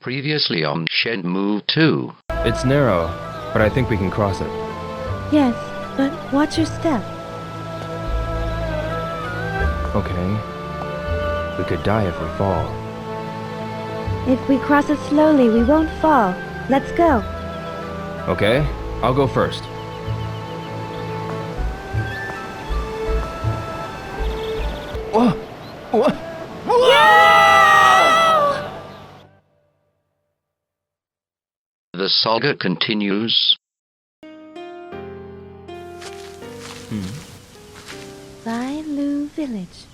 Previously on Shenmue II. It's narrow, but I think we can cross it. Yes, but watch your step. Okay. We could die if we fall. If we cross it slowly, we won't fall. Let's go. Okay, I'll go first. Whoa! What? The saga continues. Bailu Village.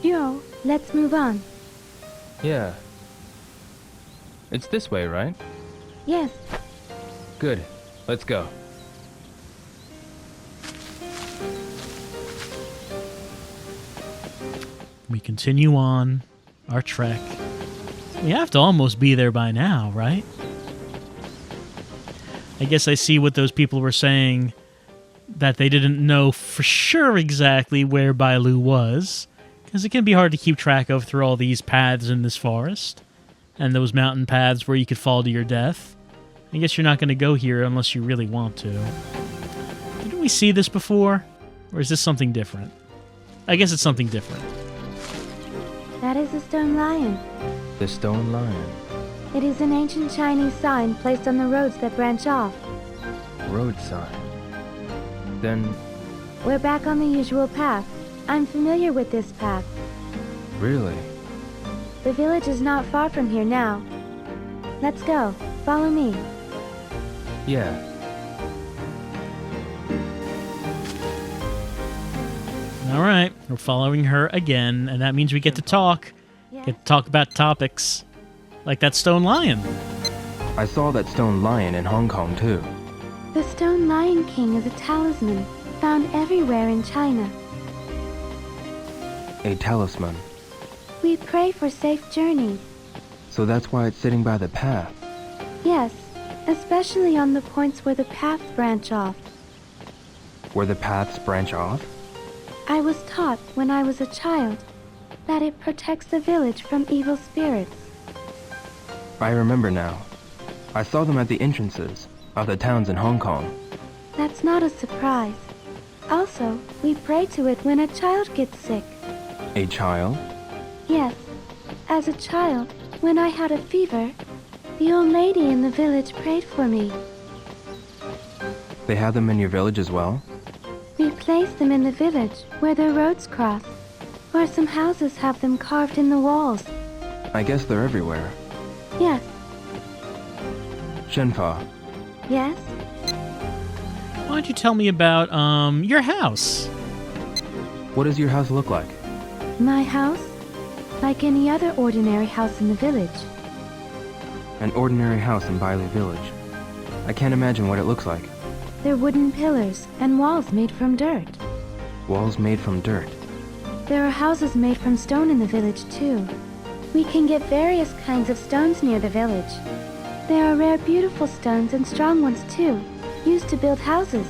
Yo, let's move on. Yeah. It's this way, right? Yes. Good. Let's go. We continue on our trek. We have to almost be there by now, right? I guess I see what those people were saying, that they didn't know for sure exactly where Bailu was, because it can be hard to keep track of through all these paths in this forest, and those mountain paths where you could fall to your death. I guess you're not going to go here unless you really want to. Didn't we see this before? Or is this something different? I guess it's something different. That is a stone lion. The stone lion. It is an ancient Chinese sign placed on the roads that branch off. Road sign. Then, We're back on the usual path. I'm familiar with this path. really? The village is not far from here now. Let's go. Follow me. Yeah. All right, we're following her again, and that means we get to talk. Yes. Get to talk about topics. Like that stone lion. I saw that stone lion in Hong Kong, too. The Stone Lion King is a talisman found everywhere in China. A talisman. We pray for safe journeys. So that's why it's sitting by the path. Yes, especially on the points where the paths branch off. Where the paths branch off? I was taught when I was a child that it protects the village from evil spirits. I remember now. I saw them at the entrances of the towns in Hong Kong. That's not a surprise. Also, we pray to it when a child gets sick. A child? Yes, as a child, when I had a fever, the old lady in the village prayed for me. They have them in your village as well? We place them in the village where their roads cross, or some houses have them carved in the walls. I guess they're everywhere. Yes, Shenfa, yes? Why don't you tell me about, your house? what does your house look like? My house? Like any other ordinary house in the village. An ordinary house in Bailu Village. I can't imagine what it looks like. They're wooden pillars and walls made from dirt. Walls made from dirt. There are houses made from stone in the village, too. We can get various kinds of stones near the village. There are rare, beautiful stones and strong ones, too, used to build houses.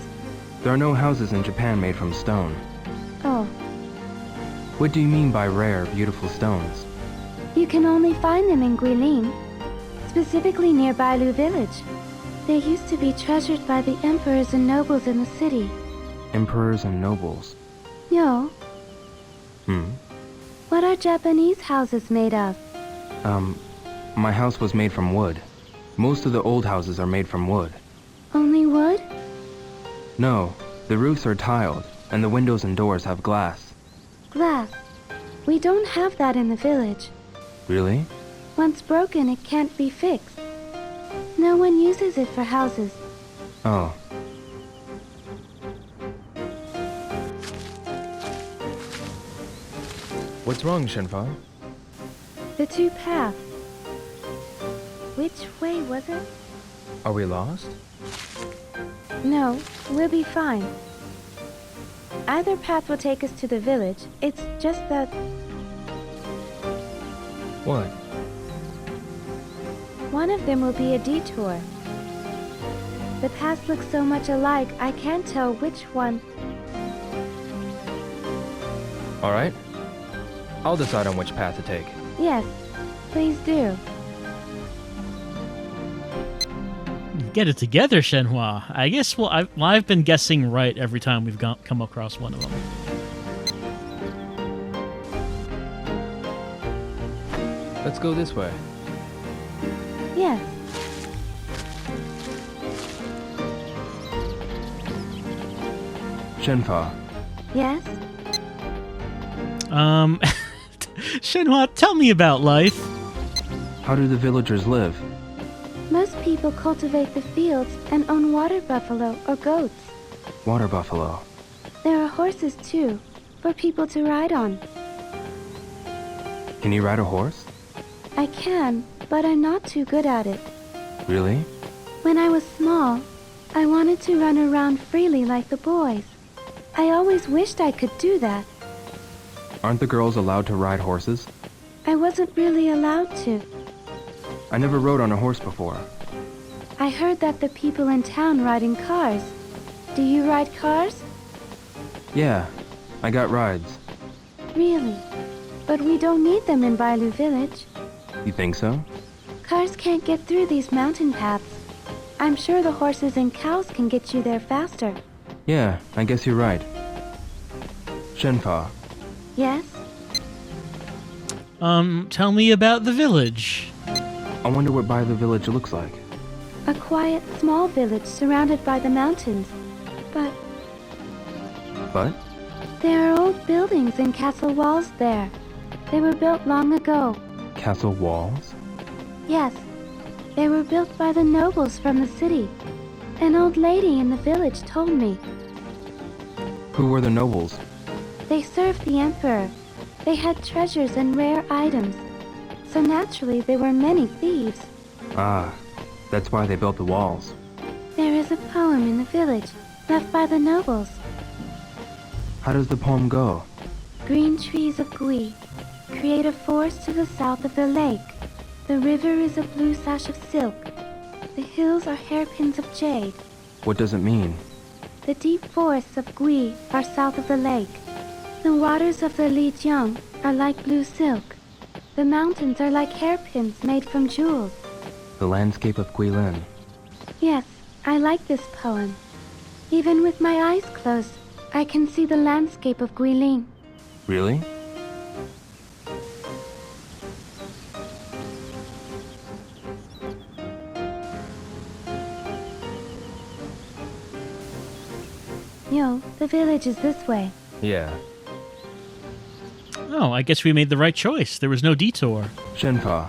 There are no houses in Japan made from stone. Oh, What do you mean by rare, beautiful stones? you can only find them in Guilin, specifically near Bailu Village. They used to be treasured by the emperors and nobles in the city. Emperors and nobles. Yo, Hmm. what are Japanese houses made of? My house was made from wood. Most of the old houses are made from wood. Only wood? No, the roofs are tiled, and the windows and doors have glass. Glass. We don't have that in the village. Really? Once broken, it can't be fixed. No one uses it for houses. Oh. What's wrong, Shenfa? The two paths. Which way was it? Are we lost? No, we'll be fine. Either path will take us to the village. It's just that What? one of them will be a detour. The paths look so much alike, I can't tell which one. Alright. I'll decide on which path to take. Yes, please do. Get it together, Shenhua. I guess I've been guessing right every time we've come across one of them. Let's go this way. Yes. Shenfa, Yes? Shenhua, tell me about life. how do the villagers live? Most people cultivate the fields and own water buffalo or goats. Water buffalo. There are horses too, for people to ride on. Can you ride a horse? I can, but I'm not too good at it. Really? When I was small, I wanted to run around freely like the boys. I always wished I could do that. Aren't the girls allowed to ride horses? I wasn't really allowed to. I never rode on a horse before. I heard that the people in town ride in cars. Do you ride cars? Yeah, I got rides. Really? But we don't need them in Bailu Village. You think so? Cars can't get through these mountain paths. I'm sure the horses and cows can get you there faster. Yeah, I guess you're right. Shenfa, Yes? Tell me about the village. I wonder what Bailu Village looks like. A quiet, small village surrounded by the mountains. But But? there are old buildings and castle walls there. They were built long ago. Castle walls? Yes, they were built by the nobles from the city. An old lady in the village told me. Who were the nobles? They served the emperor. They had treasures and rare items. So naturally there were many thieves. Ah, that's why they built the walls. There is a poem in the village, left by the nobles. How does the poem go? Green trees of Gui create a forest to the south of the lake. The river is a blue sash of silk. The hills are hairpins of jade. What does it mean? The deep forests of Gui are south of the lake. The waters of the Lijiang are like blue silk. The mountains are like hairpins made from jewels. The landscape of Guilin. Yes, I like this poem. Even with my eyes closed, I can see the landscape of Guilin. Really? Yo, the village is this way. Yeah. Oh, I guess we made the right choice. There was no detour. Shenfa,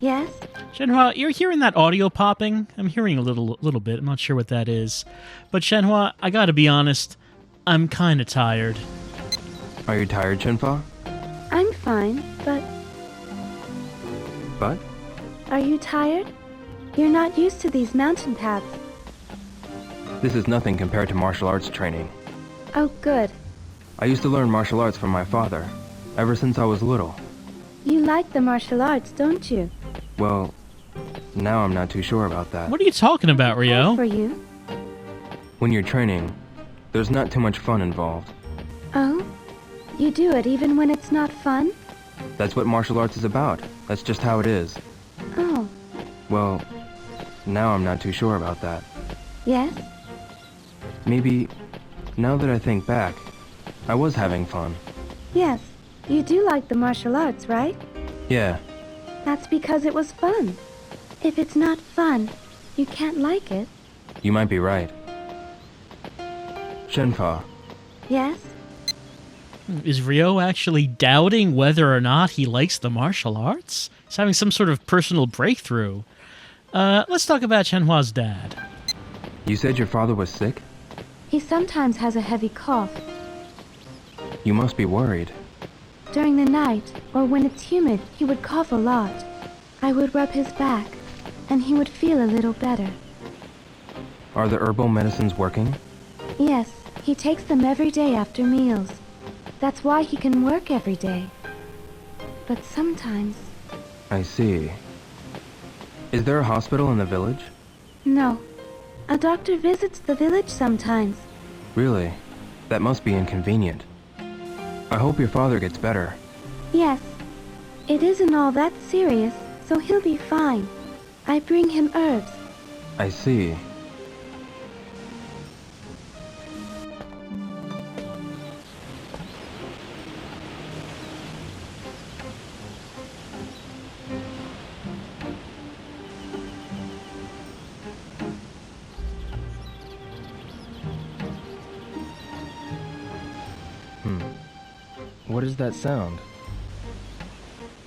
Yes? Shenhua, you're hearing that audio popping? I'm hearing a little bit. I'm not sure what that is. But Shenhua, I gotta be honest, I'm kinda tired. are you tired, Shenfa? I'm fine, but But? are you tired? You're not used to these mountain paths. This is nothing compared to martial arts training. Oh, good. I used to learn martial arts from my father, ever since I was little. You like the martial arts, don't you? Well, now I'm not too sure about that. What are you talking about, For Rio? you? When you're training, there's not too much fun involved. Oh? You do it even when it's not fun? That's what martial arts is about. That's just how it is. Oh, Well, now I'm not too sure about that. yes? Maybe, now that I think back, I was having fun. Yes. You do like the martial arts, right? Yeah, That's because it was fun. If it's not fun, you can't like it. you might be right. Shenfa, Yes? Is Rio actually doubting whether or not he likes the martial arts? He's having some sort of personal breakthrough. Let's talk about Shenhua's dad. you said your father was sick? He sometimes has a heavy cough. You must be worried. During the night, or when it's humid, he would cough a lot. I would rub his back, and he would feel a little better. Are the herbal medicines working? Yes, he takes them every day after meals. That's why he can work every day. But sometimes, I see. Is there a hospital in the village? no. A doctor visits the village sometimes. Really? That must be inconvenient. I hope your father gets better. Yes. It isn't all that serious, so he'll be fine. I bring him herbs. I see. What is that sound?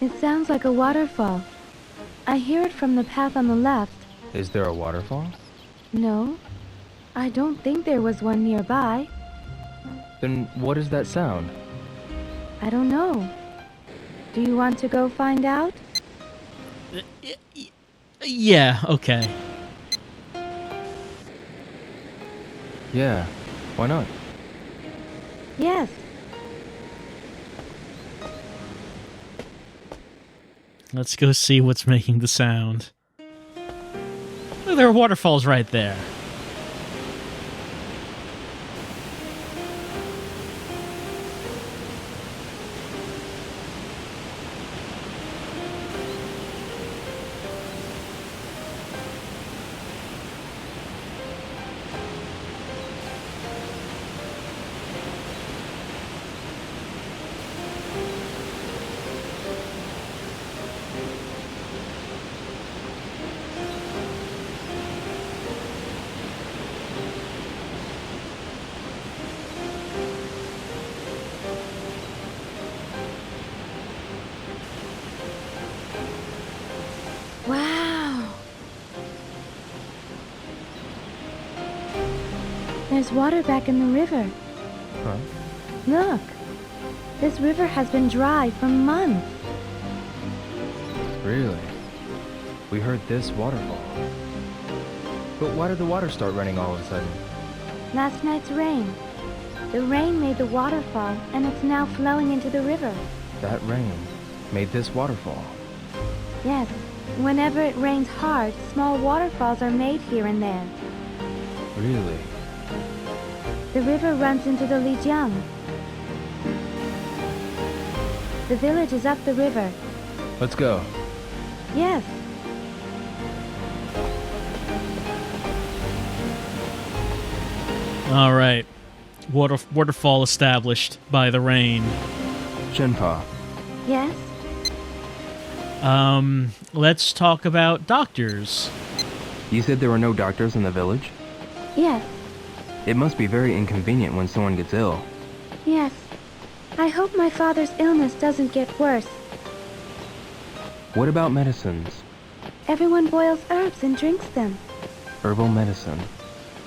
It sounds like a waterfall. I hear it from the path on the left. Is there a waterfall? No, I don't think there was one nearby. Then what is that sound? I don't know. Do you want to go find out? Yeah, okay. Yeah, why not? Yes. Let's go see what's making the sound. Look, there are waterfalls right there. Wow. There's water back in the river. Huh? Look. This river has been dry for months. Really? We heard this waterfall. But why did the water start running all of a sudden? Last night's rain. The rain made the waterfall, and it's now flowing into the river. That rain made this waterfall. Yes. Whenever it rains hard, small waterfalls are made here and there. Really? The river runs into the Lijiang. The village is up the river. Let's go. Yes. All right. Waterfall established by the rain. Shenpa, Yes? Let's talk about doctors. you said there were no doctors in the village? Yes. It must be very inconvenient when someone gets ill. Yes. I hope my father's illness doesn't get worse. What about medicines? Everyone boils herbs and drinks them. Herbal medicine.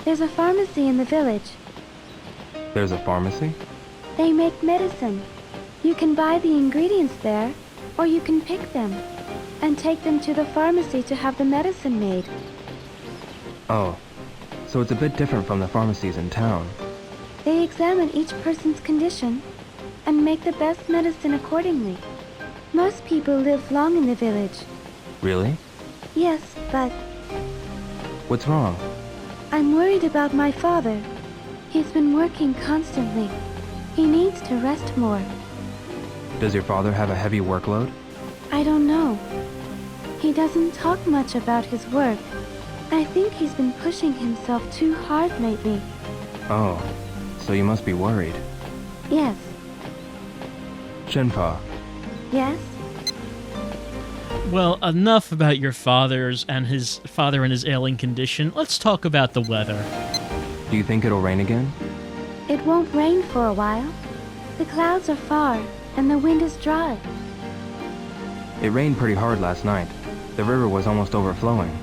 There's a pharmacy in the village. There's a pharmacy? They make medicine. You can buy the ingredients there, or you can pick them and take them to the pharmacy to have the medicine made. Oh, so it's a bit different from the pharmacies in town. They examine each person's condition and make the best medicine accordingly. Most people live long in the village. Really? Yes, but What's wrong? I'm worried about my father. He's been working constantly. He needs to rest more. Does your father have a heavy workload? I don't know. He doesn't talk much about his work. I think he's been pushing himself too hard lately. Oh, so you must be worried. Yes. Shenpa, Yes? Well, enough about your father and his ailing condition. Let's talk about the weather. do you think it'll rain again? It won't rain for a while. The clouds are far, and the wind is dry. It rained pretty hard last night. The river was almost overflowing.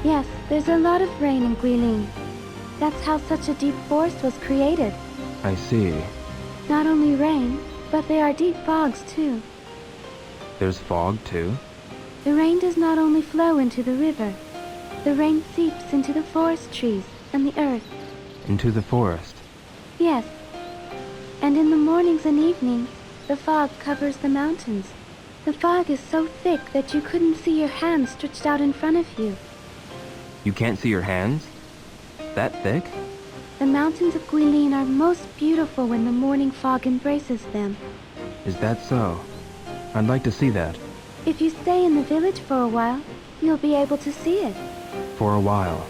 Yes, there's a lot of rain in Guilin. That's how such a deep forest was created. I see. Not only rain, but there are deep fogs too. There's fog, too? The rain does not only flow into the river. The rain seeps into the forest trees and the earth. Into the forest. Yes. And in the mornings and evenings, the fog covers the mountains. The fog is so thick that you couldn't see your hands stretched out in front of you. You can't see your hands? That thick? The mountains of Guilin are most beautiful when the morning fog embraces them. Is that so? I'd like to see that. If you stay in the village for a while, you'll be able to see it. for a while.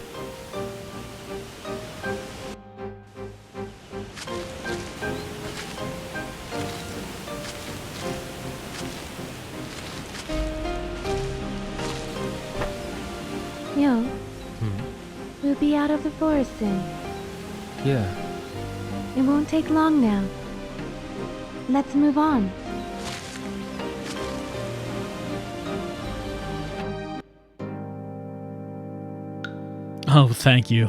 Yo, we'll be out of the forest soon. Yeah. It won't take long now. Let's move on. Oh, thank you.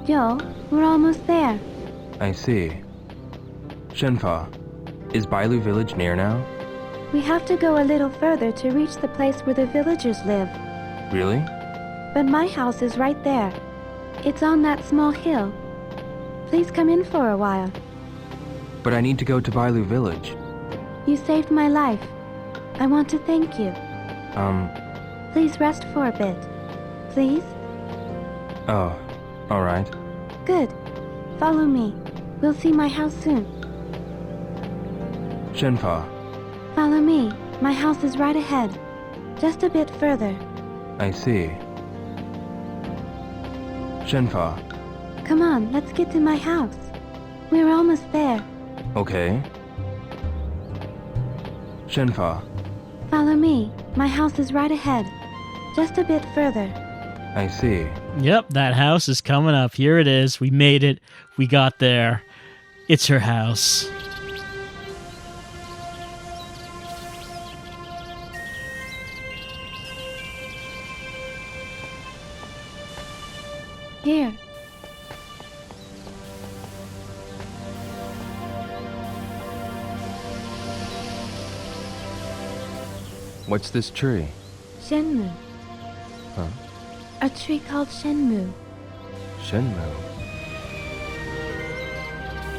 Yo, we're almost there. I see. Shenfa, is Bailu village near now? We have to go a little further to reach the place where the villagers live. Really? But my house is right there. It's on that small hill. Please come in for a while. But I need to go to Bailu village. You saved my life. I want to thank you. Please rest for a bit. Please? Oh, alright. Good. Follow me. We'll see my house soon. Shenfa, Follow me. My house is right ahead. Just a bit further. I see. Shenfa, Come on, let's get to my house. We're almost there. okay. Shenfa, Follow me. My house is right ahead. Just a bit further. I see. Yep, that house is coming up. Here it is. We made it. We got there. It's her house. Here. What's this tree? Shenmue. Huh? A tree called Shenmue. Shenmue.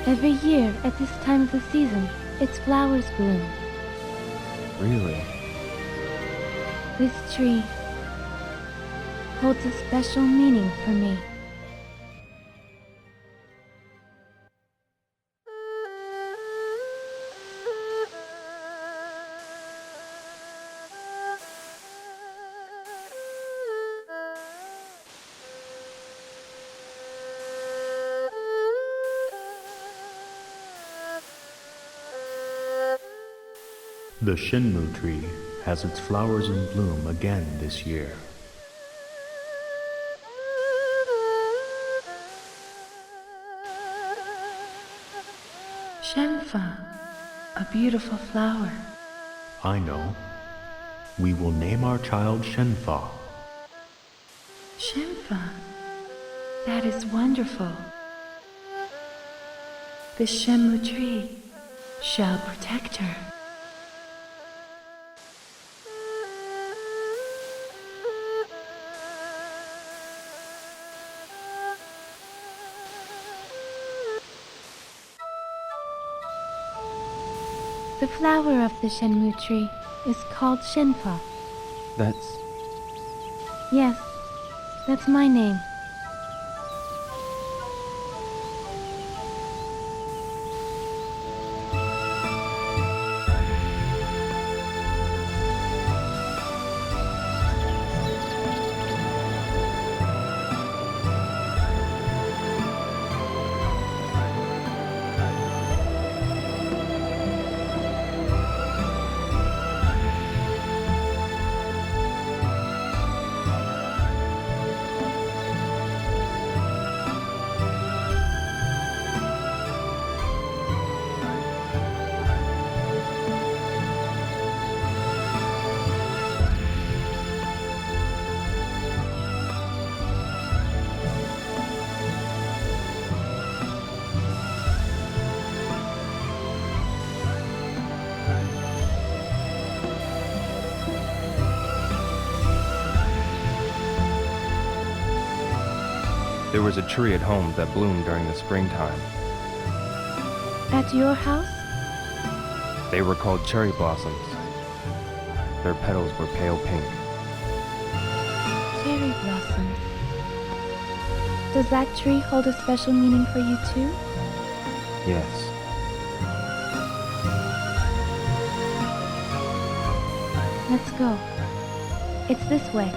Every year, at this time of the season, its flowers bloom. Really? This tree holds a special meaning for me. The Shenmue tree has its flowers in bloom again this year. Shenfa, a beautiful flower. I know. We will name our child Shenfa. Shenfa, that is wonderful. The Shenmue tree shall protect her. The flower of the Shenmue tree is called Shenfa. That's... Yes, that's my name. There was a tree at home that bloomed during the springtime. At your house? They were called cherry blossoms. Their petals were pale pink. Cherry blossoms. Does that tree hold a special meaning for you too? Yes. Let's go. It's this way.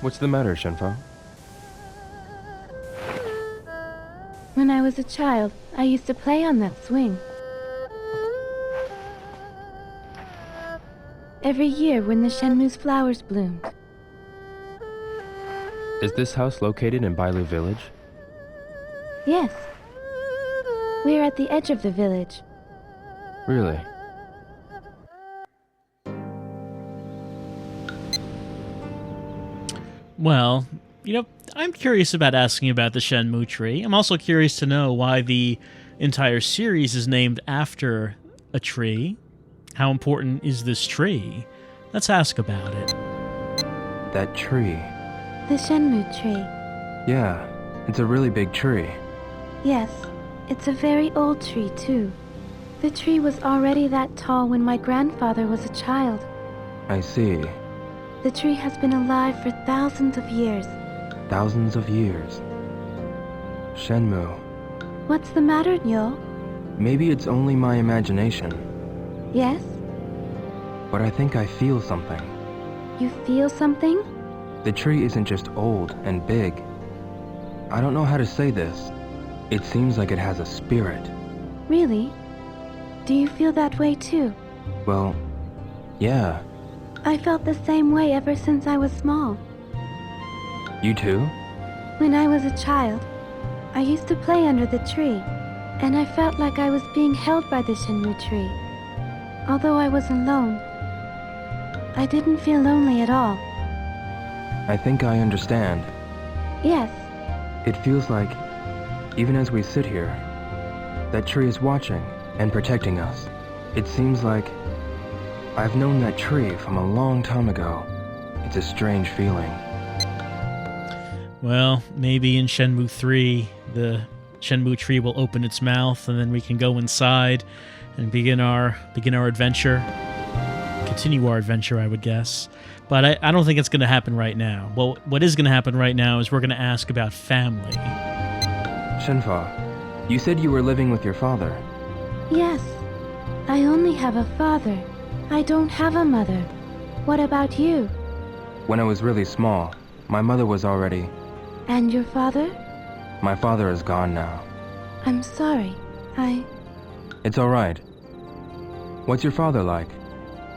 What's the matter, Shenfo? When I was a child, I used to play on that swing. Every year when the Shenmue's flowers bloomed. Is this house located in Bailu Village? Yes. We're at the edge of the village. Really? Well, I'm curious about asking about the Shenmue tree. I'm also curious to know why the entire series is named after a tree. How important is this tree? Let's ask about it. That tree. The Shenmue tree. Yeah, it's a really big tree. Yes, it's a very old tree too. The tree was already that tall when my grandfather was a child. I see. The tree has been alive for thousands of years. Thousands of years. Shenmue. What's the matter, Nyo? Maybe it's only my imagination, Yes? but I think I feel something. You feel something? The tree isn't just old and big. I don't know how to say this. It seems like it has a spirit. Really? Do you feel that way too? Well, yeah. I felt the same way ever since I was small. You too? When I was a child, I used to play under the tree, and I felt like I was being held by the Shenmue tree. Although I was alone, I didn't feel lonely at all. I think I understand. Yes, It feels like, even as we sit here, that tree is watching and protecting us. It seems like I've known that tree from a long time ago. It's a strange feeling. Well, maybe in Shenmue 3, the Shenmue tree will open its mouth, and then we can go inside and begin our adventure. Continue our adventure, I would guess. But I don't think it's going to happen right now. Well, what is going to happen right now is we're going to ask about family. Shenfa, you said you were living with your father. yes. I only have a father. I don't have a mother. What about you? When I was really small, my mother was already... And your father? My father is gone now. I'm sorry. It's alright. What's your father like?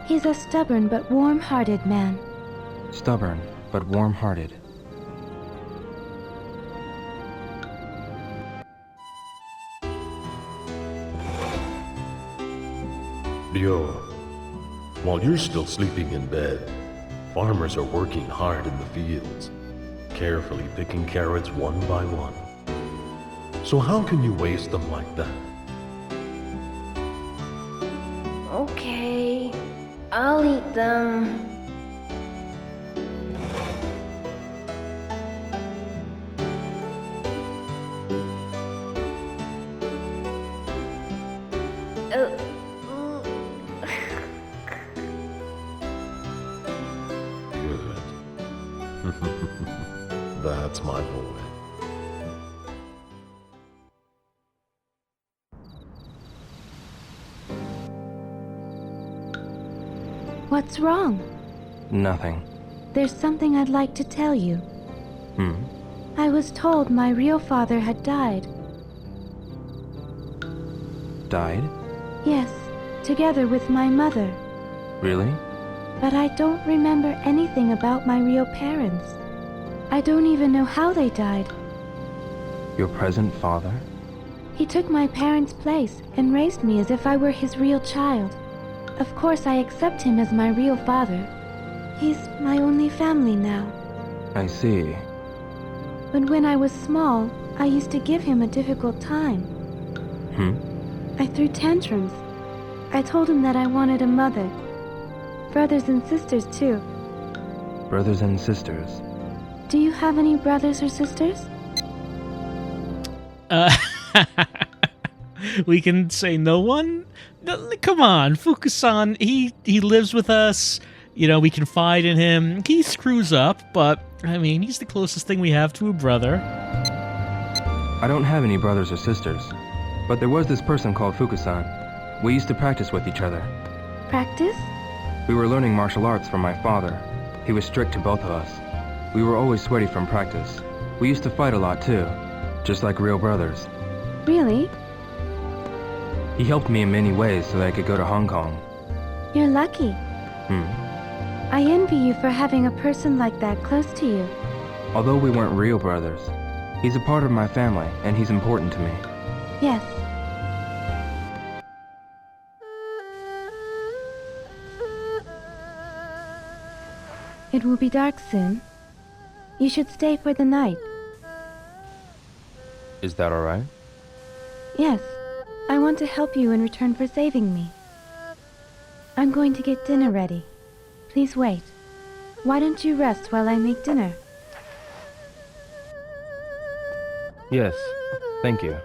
He's a stubborn but warm-hearted man. Stubborn, but warm-hearted. Ryo, while you're still sleeping in bed, farmers are working hard in the fields, carefully picking carrots one by one. So how can you waste them like that? Okay, I'll eat them. Good. That's my boy. What's wrong? Nothing. there's something I'd like to tell you. I was told my real father had died. Died? Yes, together with my mother. Really? But I don't remember anything about my real parents. I don't even know how they died. Your present father? He took my parents' place and raised me as if I were his real child. Of course, I accept him as my real father. He's my only family now. I see. But when I was small, I used to give him a difficult time. I threw tantrums. I told him that I wanted a mother. Brothers and sisters, too. Brothers and sisters. Do you have any brothers or sisters? We can say no one? No, come on, Fukusan, he lives with us. You know, we confide in him. He screws up, but, I mean, he's the closest thing we have to a brother. I don't have any brothers or sisters, but there was this person called Fukusan. We used to practice with each other. Practice? We were learning martial arts from my father. He was strict to both of us. We were always sweaty from practice. We used to fight a lot too, just like real brothers. Really? He helped me in many ways so that I could go to Hong Kong. You're lucky. I envy you for having a person like that close to you. Although we weren't real brothers, he's a part of my family and he's important to me. Yes. It will be dark soon. You should stay for the night. Is that alright? Yes. I want to help you in return for saving me. I'm going to get dinner ready. Please wait. Why don't you rest while I make dinner? Yes, thank you.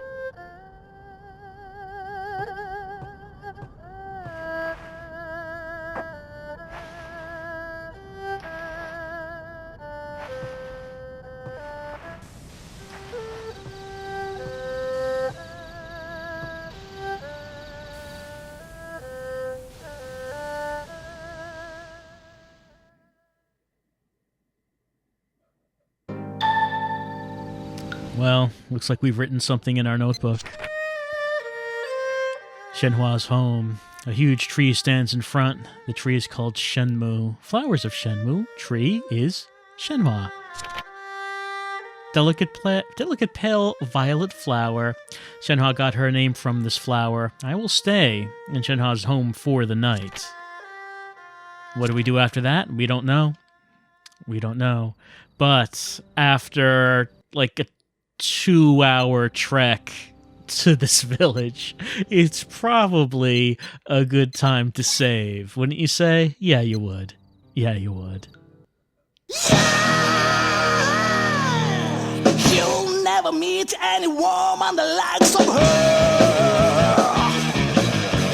Well, looks like we've written something in our notebook. Shenhua's home. A huge tree stands in front. The tree is called Shenmue. Flowers of Shenmue. Tree is Shenhua. Delicate pale violet flower. Shenhua got her name from this flower. I will stay in Shenhua's home for the night. What do we do after that? We don't know. We don't know. But after, like, a 2-hour trek to this village, it's probably a good time to save, wouldn't you say? Yeah, you would. Yeah, you would. You'll never meet any woman the likes of her.